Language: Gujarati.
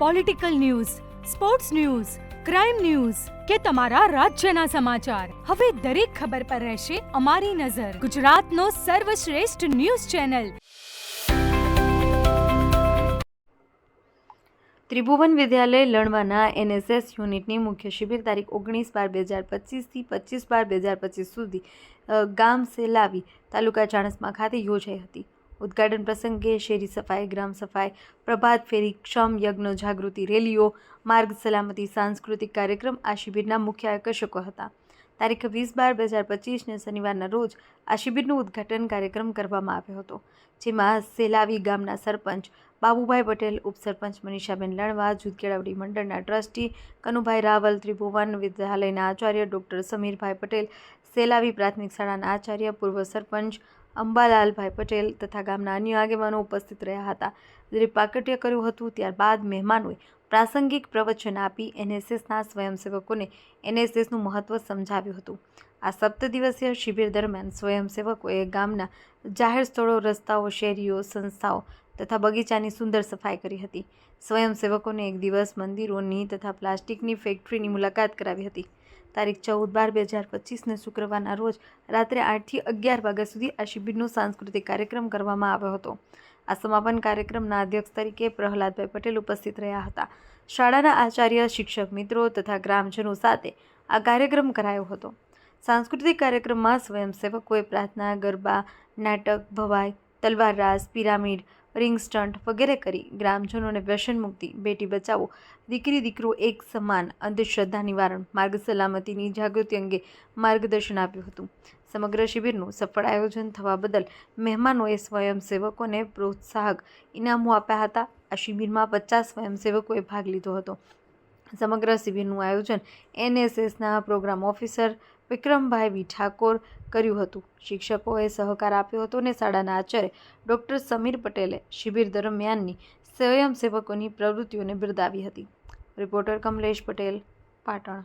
Political news, sports news, crime news કે તમારા રાજ્યના સમાચાર, હવે દરેક ખબર પર રહેશે અમારી નજર. ગુજરાતનો સર્વશ્રેષ્ઠ ન્યૂઝ ચેનલ. ત્રિભુવન વિદ્યાલય લણવાના એનએસએસ યુનિટની મુખ્ય શિબિર તારીખ 19/12/2025 થી 25/12/2025 સુધી ગામ સેલાવી તાલુકા ચાણસ્મા ખાતે યોજાઈ હતી. ઉદ્ઘાટન પ્રસંગે શેરી સફાઈ, ગ્રામ સફાઈ, પ્રભાત ફેરી, ક્ષમ યજ્ઞ, જાગૃતિ રેલીઓ, માર્ગ સલામતી, સાંસ્કૃતિક કાર્યક્રમ આ શિબિરના મુખ્ય આકર્ષકો હતા. તારીખ 20/12/2025ને શનિવારના રોજ આ શિબિરનું ઉદ્ઘાટન કાર્યક્રમ કરવામાં આવ્યો હતો, જેમાં સેલાવી ગામના સરપંચ બાબુભાઈ પટેલ, ઉપસરપંચ મનીષાબેન લણવા, જૂથ કેળવણી મંડળના ટ્રસ્ટી કનુભાઈ રાવલ, ત્રિભુવન વિદ્યાલયના આચાર્ય ડૉક્ટર સમીરભાઈ પટેલ, સેલાવી પ્રાથમિક શાળાના આચાર્ય, પૂર્વ સરપંચ અંબાલાલભાઈ પટેલ તથા ગામના અન્ય આગેવાનો ઉપસ્થિત રહ્યા હતા. જ્યારે પ્રાકટ્ય કર્યું હતું, ત્યારબાદ મહેમાનોએ પ્રાસંગિક પ્રવચન આપી એનએસએસના સ્વયંસેવકોને એનએસએસનું મહત્વ સમજાવ્યું હતું. આ 7 દિવસીય શિબિર દરમિયાન સ્વયંસેવકોએ ગામના જાહેર સ્થળો, રસ્તાઓ, શેરીઓ, સંસ્થાઓ તથા બગીચાની સુંદર સફાઈ કરી હતી. સ્વયંસેવકોને એક દિવસ મંદિરોની તથા પ્લાસ્ટિકની ફેક્ટરીની મુલાકાત કરાવી હતી. તારીખ 14/12/2025ને શુક્રવારના રોજ રાત્રે 8 થી 11 વાગ્યા સુધી આ શિબિરનો સાંસ્કૃતિક કાર્યક્રમ કરવામાં આવ્યો હતો. આ સમાપન કાર્યક્રમના અધ્યક્ષ તરીકે પ્રહલાદભાઈ પટેલ ઉપસ્થિત રહ્યા હતા. શાળાના આચાર્ય, શિક્ષક મિત્રો તથા ગ્રામજનો સાથે આ કાર્યક્રમ કરાયો હતો. સાંસ્કૃતિક કાર્યક્રમમાં સ્વયંસેવકોએ પ્રાર્થના, ગરબા, નાટક, ભવાઈ, તલવાર રાસ, પિરામિડ, રિંગ સ્ટન્ટ વગેરે કરી ગ્રામજનોને વ્યસન મુક્તિ, બેટી બચાવો, દીકરી દીકરો એક સમાન, અંધશ્રદ્ધા નિવારણ, માર્ગ સલામતીની જાગૃતિ અંગે માર્ગદર્શન આપ્યું હતું. સમગ્ર શિબિરનું સફળ આયોજન થવા બદલ મહેમાનોએ સ્વયંસેવકોને પ્રોત્સાહક ઇનામો આપ્યા હતા. આ શિબિરમાં 50 સ્વયંસેવકોએ ભાગ લીધો હતો. સમગ્ર શિબિરનું આયોજન એનએસએસના પ્રોગ્રામ ઓફિસર વિક્રમભાઈ વી ઠાકોર કર્યું હતું. શિક્ષકોએ સહકાર આપ્યો હતો અને શાળાના આચાર્ય ડૉક્ટર સમીર પટેલે શિબિર દરમિયાનની સ્વયંસેવકોની પ્રવૃત્તિઓને બિરદાવી હતી. રિપોર્ટર કમલેશ પટેલ, પાટણ.